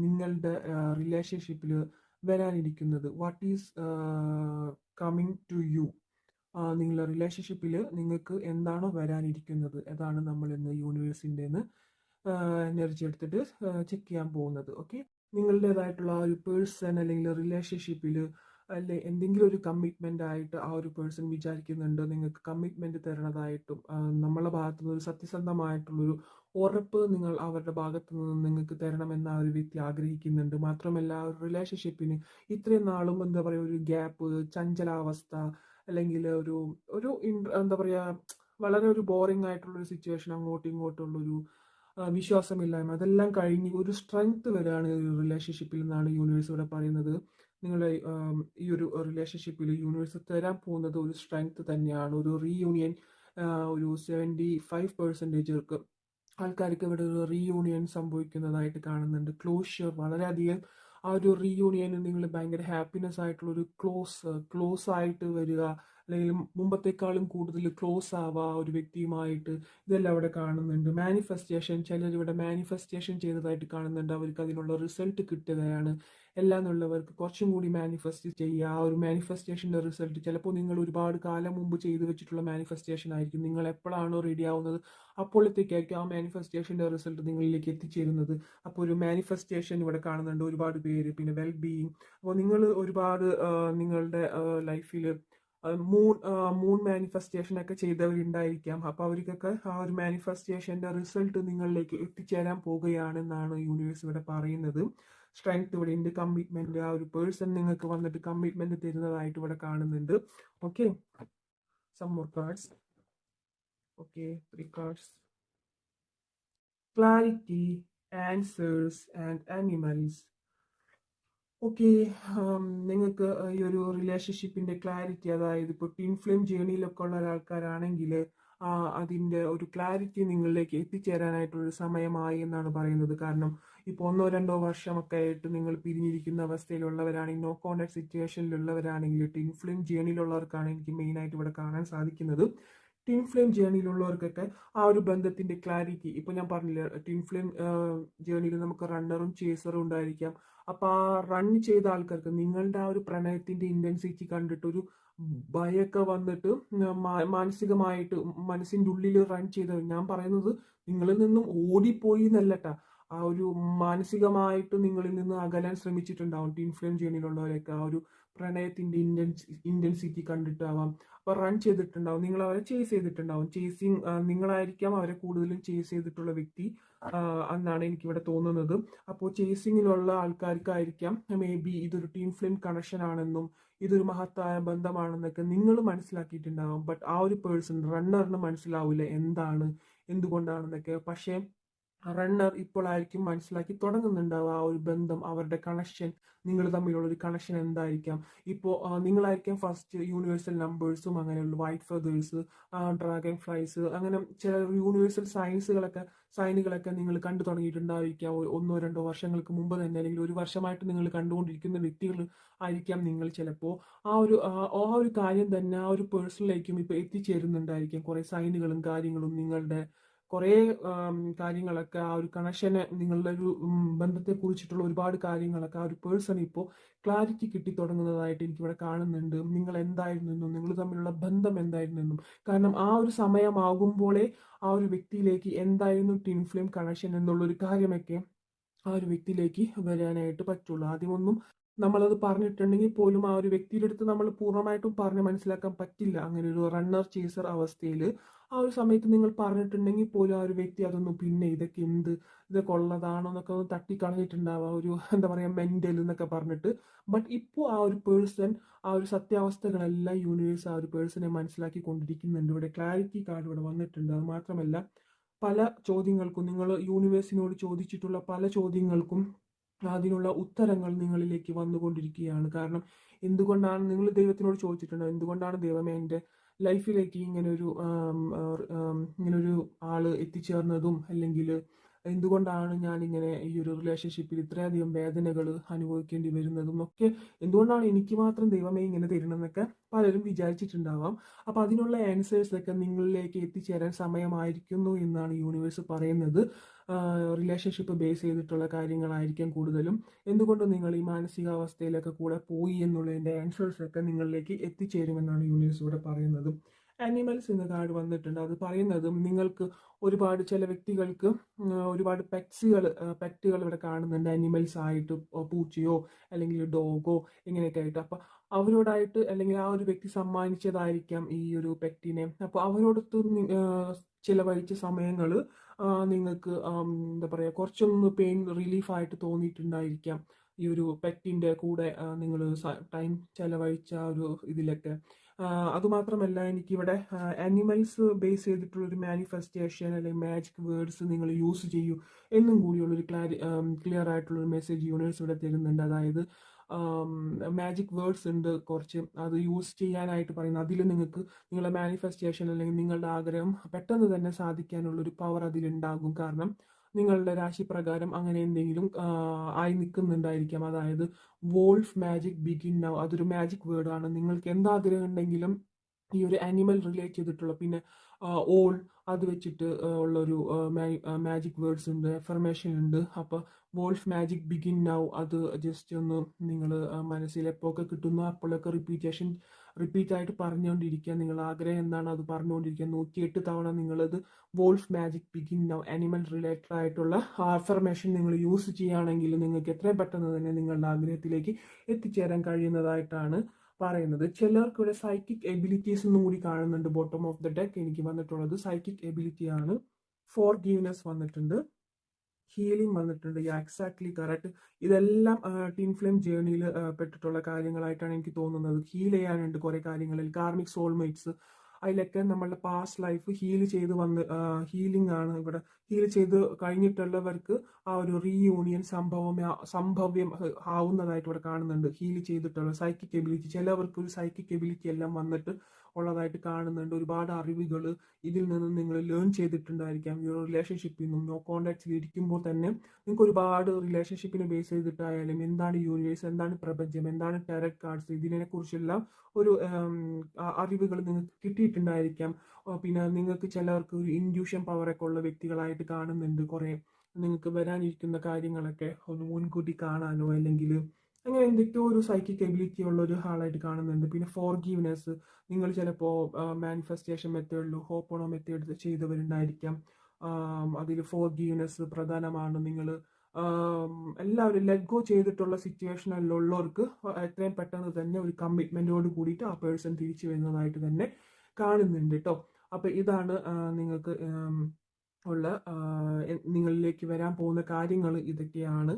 നിങ്ങളുടെ റിലേഷൻഷിപ്പിൽ വരാനിരിക്കുന്നത്? What is coming to you? നിങ്ങളുടെ റിലേഷൻഷിപ്പിൽ നിങ്ങൾക്ക് എന്താണോ വരാനിരിക്കുന്നത്, അതാണ് നമ്മൾ ഇന്ന് യൂണിവേഴ്സിൻ്റെ എനർജി എടുത്തിട്ട് ചെക്ക് ചെയ്യാൻ പോകുന്നത്. ഓക്കെ, നിങ്ങളുടേതായിട്ടുള്ള ആ ഒരു പേഴ്സൺ അല്ലെങ്കിൽ റിലേഷൻഷിപ്പിൽ അല്ലെ എന്തെങ്കിലും ഒരു കമ്മിറ്റ്മെൻ്റ് ആയിട്ട് ആ ഒരു പേഴ്സൺ വിചാരിക്കുന്നുണ്ട് നിങ്ങൾക്ക് കമ്മിറ്റ്മെൻ്റ് തരണതായിട്ടും, നമ്മളെ ഭാഗത്തു നിന്ന് ഒരു സത്യസന്ധമായിട്ടുള്ളൊരു ഉറപ്പ് നിങ്ങൾ അവരുടെ ഭാഗത്തു നിന്ന് നിങ്ങൾക്ക് തരണമെന്ന് ആ ഒരു വ്യക്തി ആഗ്രഹിക്കുന്നുണ്ട്. മാത്രമല്ല ആ ഒരു റിലേഷൻഷിപ്പിന് ഇത്രയും നാളും എന്താ പറയുക ഒരു ഗ്യാപ്പ്, ചഞ്ചലാവസ്ഥ, അല്ലെങ്കിൽ ഒരു ഒരു എന്താ പറയുക വളരെ ഒരു ബോറിംഗ് ആയിട്ടുള്ളൊരു സിറ്റുവേഷൻ, അങ്ങോട്ടും ഇങ്ങോട്ടുള്ളൊരു വിശ്വാസമില്ലായ്മ, അതെല്ലാം കഴിഞ്ഞ് ഒരു സ്ട്രെങ്ത് വരികയാണ് ഈ ഒരു റിലേഷൻഷിപ്പിൽ നിന്നാണ് യൂണിവേഴ്സ് ഇവിടെ പറയുന്നത്. നിങ്ങളെ ഈ ഒരു റിലേഷൻഷിപ്പിൽ യൂണിവേഴ്സ് തരാൻ പോകുന്നത് ഒരു സ്ട്രെങ്ത് തന്നെയാണ്. ഒരു റീയൂണിയൻ, ഒരു 75% ആൾക്കാർക്ക് ഇവിടെ ഒരു റീയൂണിയൻ സംഭവിക്കുന്നതായിട്ട് കാണുന്നുണ്ട്. ക്ലോഷ്യർ വളരെയധികം, ആ ഒരു റീയൂണിയന് നിങ്ങൾ ഭയങ്കര ഹാപ്പിനെസ് ആയിട്ടുള്ള ഒരു ക്ലോസ് ആയിട്ട് വരിക, അല്ലെങ്കിൽ മുമ്പത്തെക്കാളും കൂടുതൽ ക്ലോസ് ആവുക ആ ഒരു വ്യക്തിയുമായിട്ട്, ഇതെല്ലാം അവിടെ കാണുന്നുണ്ട്. മാനിഫെസ്റ്റേഷൻ, ചിലർ ഇവിടെ മാനിഫെസ്റ്റേഷൻ ചെയ്തതായിട്ട് കാണുന്നുണ്ട്. അവർക്ക് അതിനുള്ള റിസൾട്ട് കിട്ടുകയാണ്. എല്ലാന്നുള്ളവർക്ക് കുറച്ചും കൂടി മാനിഫെസ്റ്റ് ചെയ്യുക. ആ ഒരു മാനിഫെസ്റ്റേഷൻ്റെ റിസൾട്ട് ചിലപ്പോൾ നിങ്ങൾ ഒരുപാട് കാലം മുമ്പ് ചെയ്തു വെച്ചിട്ടുള്ള മാനിഫെസ്റ്റേഷൻ ആയിരിക്കും. നിങ്ങൾ എപ്പോഴാണോ റെഡി ആവുന്നത് അപ്പോഴത്തേക്കായിരിക്കും ആ മാനിഫെസ്റ്റേഷൻ്റെ റിസൾട്ട് നിങ്ങളിലേക്ക് എത്തിച്ചേരുന്നത്. അപ്പോൾ ഒരു മാനിഫെസ്റ്റേഷൻ ഇവിടെ കാണുന്നുണ്ട് ഒരുപാട് പേര്. പിന്നെ വെൽ ബീയിങ്, അപ്പോൾ നിങ്ങൾ ഒരുപാട് നിങ്ങളുടെ ലൈഫിൽ മൂൺ മാനിഫെസ്റ്റേഷൻ ഒക്കെ ചെയ്തവരുണ്ടായിരിക്കാം. അപ്പോൾ അവർക്കൊക്കെ ആ ഒരു മാനിഫെസ്റ്റേഷൻ്റെ റിസൾട്ട് നിങ്ങളിലേക്ക് എത്തിച്ചേരാൻ പോകുകയാണെന്നാണ് യൂണിവേഴ്സ് ഇവിടെ പറയുന്നത്. സ്ട്രെങ്ത് ഇവിടെ ഉണ്ട്, കമ്മിറ്റ്മെന്റ്, ആ ഒരു പേഴ്സൺ നിങ്ങൾക്ക് വന്നിട്ട് കമ്മിറ്റ്മെന്റ് തരുന്നതായിട്ട് ഇവിടെ കാണുന്നുണ്ട്. Okay, some more cards. Okay, 3 cards. Clarity, answers and animals. Okay, നിങ്ങൾക്ക് ഈ ഒരു റിലേഷൻഷിപ്പിന്റെ ക്ലാരിറ്റി, അതായത് ഇപ്പോൾ ട്വിൻ ഫ്ലെയിം ജേണിയിലൊക്കെ ഉള്ള ഒരാൾക്കാരാണെങ്കിൽ അതിൻ്റെ ഒരു ക്ലാരിറ്റി നിങ്ങളിലേക്ക് എത്തിച്ചേരാനായിട്ടുള്ളൊരു സമയമായി എന്നാണ് പറയുന്നത്. കാരണം ഇപ്പോൾ 1-2 വർഷമൊക്കെ ആയിട്ട് നിങ്ങൾ പിരിഞ്ഞിരിക്കുന്ന അവസ്ഥയിലുള്ളവരാണെങ്കിൽ, നോ കോണ്ടാക്ട് സിറ്റുവേഷനിലുള്ളവരാണെങ്കിൽ, ട്വിൻ ഫ്ലെയിം ജേണിയിലുള്ളവർക്കാണ് എനിക്ക് മെയിനായിട്ട് ഇവിടെ കാണാൻ സാധിക്കുന്നത്. ട്വിൻ ഫ്ലെയിം ജേണിയിലുള്ളവർക്കൊക്കെ ആ ഒരു ബന്ധത്തിന്റെ ക്ലാരിറ്റി, ഇപ്പൊ ഞാൻ പറഞ്ഞില്ല, ട്വിൻ ഫ്ലെയിം ജേണിയിൽ നമുക്ക് റണ്ണറും ചേസറും ഉണ്ടായിരിക്കാം. അപ്പൊ ആ റൺ ചെയ്ത ആൾക്കാർക്ക് നിങ്ങളുടെ ആ ഒരു പ്രണയത്തിന്റെ ഇന്റൻസിറ്റി കണ്ടിട്ട് ഒരു ഭയമൊക്കെ വന്നിട്ട് മാനസികമായിട്ട് മനസ്സിന്റെ ഉള്ളിൽ റൺ ചെയ്ത, ഞാൻ പറയുന്നത് നിങ്ങളിൽ നിന്നും ഓടിപ്പോയി എന്നല്ലട്ടാ, ആ ഒരു മാനസികമായിട്ട് നിങ്ങളിൽ നിന്ന് അകലാൻ ശ്രമിച്ചിട്ടുണ്ടാവും ട്വിൻ ഫ്ലെയിം ജേണിയിലുള്ളവരൊക്കെ. ആ ഒരു പ്രണയത്തിന്റെ ഇന്റൻസിറ്റി കണ്ടിട്ടാവാം, അപ്പൊ റൺ ചെയ്തിട്ടുണ്ടാവും, നിങ്ങൾ അവരെ ചേസ് ചെയ്തിട്ടുണ്ടാവും. ചേസിങ് നിങ്ങളായിരിക്കാം അവരെ കൂടുതലും ചേസ് ചെയ്തിട്ടുള്ള വ്യക്തി എന്നാണ് എനിക്കിവിടെ തോന്നുന്നത്. അപ്പോൾ ചേസിങ്ങിലുള്ള ആൾക്കാർക്കായിരിക്കാം മേ ബി ഇതൊരു ട്വിൻ ഫ്ലെയിം കണക്ഷൻ ആണെന്നും ഇതൊരു മഹത്തായ ബന്ധമാണെന്നൊക്കെ നിങ്ങൾ മനസ്സിലാക്കിയിട്ടുണ്ടാവും. ബട്ട് ആ ഒരു പേഴ്സൺ റണ്ണറിന് മനസ്സിലാവില്ല എന്താണ് എന്തുകൊണ്ടാണെന്നൊക്കെ. പക്ഷേ റണ്ണർ ഇപ്പോഴായിരിക്കും മനസ്സിലാക്കി തുടങ്ങുന്നുണ്ടാവുക ആ ഒരു ബന്ധം, അവരുടെ കണക്ഷൻ, നിങ്ങൾ തമ്മിലുള്ള ഒരു കണക്ഷൻ എന്തായിരിക്കാം. ഇപ്പോൾ നിങ്ങളായിരിക്കാം ഫസ്റ്റ് യൂണിവേഴ്സൽ നമ്പേഴ്സും അങ്ങനെയുള്ള വൈറ്റ് ഫെതേഴ്സ്, ഡ്രാഗൺ ഫ്ലൈസ്, അങ്ങനെ ചില യൂണിവേഴ്സൽ സൈനുകളൊക്കെ നിങ്ങൾ കണ്ടു തുടങ്ങിയിട്ടുണ്ടായിരിക്കാം 1-2 വർഷങ്ങൾക്ക് മുമ്പ് തന്നെ, അല്ലെങ്കിൽ ഒരു വർഷമായിട്ട് നിങ്ങൾ കണ്ടുകൊണ്ടിരിക്കുന്ന വ്യക്തികൾ ആയിരിക്കാം നിങ്ങൾ. ചിലപ്പോൾ ആ ഒരു കാര്യം തന്നെ ആ ഒരു പേഴ്സണിലേക്കും ഇപ്പോൾ എത്തിച്ചേരുന്നുണ്ടായിരിക്കാം. കുറേ സൈനുകളും കാര്യങ്ങളും, നിങ്ങളുടെ കുറേ കാര്യങ്ങളൊക്കെ, ആ ഒരു കണക്ഷന്, നിങ്ങളുടെ ഒരു ബന്ധത്തെ കുറിച്ചിട്ടുള്ള ഒരുപാട് കാര്യങ്ങളൊക്കെ ആ ഒരു പേഴ്സൺ ഇപ്പോൾ ക്ലാരിറ്റി കിട്ടി തുടങ്ങുന്നതായിട്ട് എനിക്കിവിടെ കാണുന്നുണ്ട്. നിങ്ങൾ എന്തായിരുന്നു എന്നും നിങ്ങൾ തമ്മിലുള്ള ബന്ധം എന്തായിരുന്നു എന്നും. കാരണം ആ ഒരു സമയമാകുമ്പോഴേ ആ ഒരു വ്യക്തിയിലേക്ക് എന്തായിരുന്നു ട്വിൻ ഫ്ലെയിം കണക്ഷൻ എന്നുള്ളൊരു കാര്യമൊക്കെ ആ ഒരു വ്യക്തിയിലേക്ക് വരാനായിട്ട് പറ്റുള്ളൂ. ആദ്യമൊന്നും നമ്മളത് പറഞ്ഞിട്ടുണ്ടെങ്കിൽ പോലും ആ ഒരു വ്യക്തിയുടെ അടുത്ത് നമ്മൾ പൂർണ്ണമായിട്ടും പറഞ്ഞ് മനസ്സിലാക്കാൻ പറ്റില്ല. അങ്ങനെ ഒരു റണ്ണർ ചേസർ അവസ്ഥയിൽ ആ ഒരു സമയത്ത് നിങ്ങൾ പറഞ്ഞിട്ടുണ്ടെങ്കിൽ പോലും ആ ഒരു വ്യക്തി അതൊന്നും പിന്നെ ഇതൊക്കെ ഉള്ളതാണോ എന്നൊക്കെ ഒന്ന് തട്ടിക്കളഞ്ഞിട്ടുണ്ടാവുക, ഒരു എന്താ പറയുക മെന്റൽ എന്നൊക്കെ പറഞ്ഞിട്ട്. ബട്ട് ഇപ്പോൾ ആ ഒരു പേഴ്സൺ ആ ഒരു സത്യാവസ്ഥകളെല്ലാം യൂണിവേഴ്സ് ആ ഒരു പേഴ്സണെ മനസ്സിലാക്കി കൊണ്ടിരിക്കുന്നുണ്ട്. ഇവിടെ ക്ലാരിറ്റി കാർഡ് ഇവിടെ വന്നിട്ടുണ്ട്. അത് മാത്രമല്ല പല ചോദ്യങ്ങൾക്കും, നിങ്ങൾ യൂണിവേഴ്സിനോട് ചോദിച്ചിട്ടുള്ള പല ചോദ്യങ്ങൾക്കും അതിനുള്ള ഉത്തരങ്ങൾ നിങ്ങളിലേക്ക് വന്നുകൊണ്ടിരിക്കുകയാണ്. കാരണം എന്തുകൊണ്ടാണ് നിങ്ങൾ ദൈവത്തിനോട് ചോദിച്ചിട്ടുണ്ട്, എന്തുകൊണ്ടാണ് ദൈവമേ എൻ്റെ ലൈഫിലേക്ക് ഇങ്ങനൊരു ആള് എത്തിച്ചേർന്നതും, അല്ലെങ്കിൽ എന്തുകൊണ്ടാണ് ഞാനിങ്ങനെ ഈ ഒരു റിലേഷൻഷിപ്പിൽ ഇത്രയധികം വേദനകൾ അനുഭവിക്കേണ്ടി വരുന്നതും ഒക്കെ, എന്തുകൊണ്ടാണ് എനിക്ക് മാത്രം ദൈവമേ ഇങ്ങനെ തരുന്നതെന്നൊക്കെ പലരും വിചാരിച്ചിട്ടുണ്ടാവാം. അപ്പോൾ അതിനുള്ള ആൻസേഴ്സ് ഒക്കെ നിങ്ങളിലേക്ക് എത്തിച്ചേരാൻ സമയമായിരിക്കുന്നു എന്നാണ് യൂണിവേഴ്സ് പറയുന്നത്. റിലേഷൻഷിപ്പ് ബേസ് ചെയ്തിട്ടുള്ള കാര്യങ്ങളായിരിക്കാം കൂടുതലും. എന്തുകൊണ്ട് നിങ്ങൾ ഈ മാനസികാവസ്ഥയിലൊക്കെ കൂടെ പോയി എന്നുള്ളതിൻ്റെ ആൻസേഴ്സ് ഒക്കെ നിങ്ങളിലേക്ക് എത്തിച്ചേരുമെന്നാണ് യൂണിവേഴ്സ് ഇവിടെ പറയുന്നത്. ആനിമൽസ് എന്ന കാർഡ് വന്നിട്ടുണ്ട്. അത് പറയുന്നതും നിങ്ങൾക്ക് ഒരുപാട് ചില വ്യക്തികൾക്ക് ഒരുപാട് പെറ്റുകൾ ഇവിടെ കാണുന്നുണ്ട്. ആനിമൽസ് ആയിട്ട് പൂച്ചയോ അല്ലെങ്കിൽ ഡോഗോ ഇങ്ങനെയൊക്കെ ആയിട്ട്. അപ്പോൾ അവരോടായിട്ട് അല്ലെങ്കിൽ ആ ഒരു വ്യക്തി സമ്മാനിച്ചതായിരിക്കാം ഈ ഒരു പെറ്റിനെ. അപ്പോൾ അവരോടൊത്ത് ചിലവഴിച്ച സമയങ്ങൾ നിങ്ങൾക്ക് എന്താ പറയുക, കുറച്ചൊന്ന് പെയിൻ റിലീഫായിട്ട് തോന്നിയിട്ടുണ്ടായിരിക്കാം ഈ ഒരു പെറ്റിൻ്റെ കൂടെ നിങ്ങൾ ടൈം ചെലവഴിച്ച ഒരു ഇതിലൊക്കെ. അതുമാത്രമല്ല, എനിക്കിവിടെ ആനിമൽസ് ബേസ് ചെയ്തിട്ടുള്ളൊരു മാനിഫെസ്റ്റേഷൻ അല്ലെങ്കിൽ മാജിക് വേർഡ്സ് നിങ്ങൾ യൂസ് ചെയ്യൂ എന്നും കൂടിയുള്ളൊരു ക്ലിയർ ആയിട്ടുള്ളൊരു മെസ്സേജ് യൂണിവേഴ്സ് ഇവിടെ തരുന്നുണ്ട്. അതായത് മാജിക് വേർഡ്സ് ഉണ്ട് കുറച്ച്, അത് യൂസ് ചെയ്യാനായിട്ട് പറയുന്നത്. അതിൽ നിങ്ങൾക്ക് നിങ്ങളുടെ മാനിഫെസ്റ്റേഷൻ അല്ലെങ്കിൽ നിങ്ങളുടെ ആഗ്രഹം പെട്ടെന്ന് തന്നെ സാധിക്കാനുള്ളൊരു പവർ അതിലുണ്ടാകും. കാരണം നിങ്ങളുടെ രാശിപ്രകാരം അങ്ങനെ എന്തെങ്കിലും ആയി നിൽക്കുന്നുണ്ടായിരിക്കാം. അതായത് വോൾഫ് മാജിക് ബിഗിൻ നൗ, അതൊരു മാജിക് വേർഡാണ്. നിങ്ങൾക്ക് എന്താഗ്രഹം ഉണ്ടെങ്കിലും ഈ ഒരു ആനിമൽ റിലേറ്റ് ചെയ്തിട്ടുള്ള, പിന്നെ ഓൾ അത് വെച്ചിട്ട് ഉള്ളൊരു മാജിക് വേർഡ്സ് ഉണ്ട്, എഫർമേഷൻ ഉണ്ട്. അപ്പോൾ വോൾഫ് മാജിക് ബിഗിൻ നൗ അത് ജസ്റ്റ് ഒന്ന് നിങ്ങൾ മനസ്സിൽ എപ്പോഴൊക്കെ കിട്ടുന്നു അപ്പോഴൊക്കെ റിപ്പീറ്റ് ആയിട്ട് പറഞ്ഞുകൊണ്ടിരിക്കുക. നിങ്ങൾ ആഗ്രഹം എന്താണ് അത് പറഞ്ഞുകൊണ്ടിരിക്കുക. 108 തവണ നിങ്ങളത് wolf magic begin now animal related ആയിട്ടുള്ള അഫർമേഷൻ നിങ്ങൾ യൂസ് ചെയ്യുകയാണെങ്കിൽ നിങ്ങൾക്ക് എത്രയും പെട്ടെന്ന് തന്നെ നിങ്ങളുടെ ആഗ്രഹത്തിലേക്ക് എത്തിച്ചേരാൻ കഴിയുന്നതായിട്ടാണ് പറയുന്നത്. ചിലർക്ക് ഇവിടെ സൈക്കിക് എബിലിറ്റീസ് എന്നും കൂടി കാണുന്നുണ്ട്. ബോട്ടം ഓഫ് ദ ഡെക്ക് എനിക്ക് വന്നിട്ടുള്ളത് സൈക്കിക് എബിലിറ്റി ആണ്. ഫോർഗീവ്നെസ് വന്നിട്ടുണ്ട്, ഹീലിംഗ് വന്നിട്ടുണ്ട്. Exactly correct. ഇതെല്ലാം ടിൻ ഫ്ലെയിം ജേർണിയിൽ പെട്ടിട്ടുള്ള കാര്യങ്ങളായിട്ടാണ് എനിക്ക് തോന്നുന്നത്. ഹീൽ ചെയ്യാനുണ്ട് കുറേ കാര്യങ്ങളിൽ. കാർമിക് സോൾമേറ്റ്സ്, അതിലൊക്കെ നമ്മളുടെ പാസ്റ്റ് ലൈഫ് ഹീൽ ചെയ്ത് ഹീലിംഗ് ആണ് ഇവിടെ. ഹീൽ ചെയ്ത് കഴിഞ്ഞിട്ടുള്ളവർക്ക് ആ ഒരു റീയൂണിയൻ സംഭവ്യം ആവുന്നതായിട്ട് ഇവിടെ കാണുന്നുണ്ട്. ഹീൽ ചെയ്തിട്ടുള്ള സൈക്കിക് എബിലിറ്റി, ചിലവർക്ക് ഒരു സൈക്കിക് എബിലിറ്റി എല്ലാം വന്നിട്ട് ഉള്ളതായിട്ട് കാണുന്നുണ്ട്. ഒരുപാട് അറിവുകൾ ഇതിൽ നിന്ന് നിങ്ങൾ ലേൺ ചെയ്തിട്ടുണ്ടായിരിക്കാം. ഈ ഒരു റിലേഷൻഷിപ്പിൽ നിന്നും നോ കോണ്ടാക്ട്സിൽ ഇരിക്കുമ്പോൾ തന്നെ നിങ്ങൾക്ക് ഒരുപാട് റിലേഷൻഷിപ്പിനെ ബേസ് ചെയ്തിട്ടായാലും എന്താണ് യൂണിവേഴ്സ്, എന്താണ് പ്രപഞ്ചം, എന്താണ് ടാരറ്റ് കാർഡ്സ്, ഇതിനെക്കുറിച്ചെല്ലാം ഒരു അറിവുകൾ നിങ്ങൾക്ക് കിട്ടിയിട്ടുണ്ടായിരിക്കാം. പിന്നെ നിങ്ങൾക്ക് ചിലവർക്ക് ഒരു ഇൻഡ്യൂഷൻ പവറൊക്കെ ഉള്ള വ്യക്തികളായിട്ട് കാണുന്നുണ്ട്. കുറേ നിങ്ങൾക്ക് വരാനിരിക്കുന്ന കാര്യങ്ങളൊക്കെ ഒന്ന് മുൻകൂട്ടി കാണാനോ അല്ലെങ്കിൽ അങ്ങനെ എന്തൊക്കെയോ ഒരു സൈക്കിക് എബിലിറ്റി ഉള്ള ഒരു ആളായിട്ട് കാണുന്നുണ്ട്. പിന്നെ ഫോർഗീവ്നെസ്, നിങ്ങൾ ചിലപ്പോൾ മാനിഫെസ്റ്റേഷൻ മെത്തേഡിൽ ഹോപ്പോണോ മെത്തേഡ് ചെയ്തവരുണ്ടായിരിക്കാം. അതിൽ ഫോർഗീവ്നെസ് പ്രധാനമാണ്. നിങ്ങൾ എല്ലാവരും ലെറ്റ് ഗോ ചെയ്തിട്ടുള്ള സിറ്റുവേഷനിലുള്ളവർക്ക് എത്രയും പെട്ടെന്ന് തന്നെ ഒരു കമ്മിറ്റ്മെൻറ്റോട് കൂടിയിട്ട് ആ പേഴ്സൺ തിരിച്ചു വരുന്നതായിട്ട് തന്നെ കാണുന്നുണ്ട് കേട്ടോ. അപ്പോൾ ഇതാണ് നിങ്ങൾക്ക് ഉള്ള നിങ്ങളിലേക്ക് വരാൻ പോകുന്ന കാര്യങ്ങൾ ഇതൊക്കെയാണ്.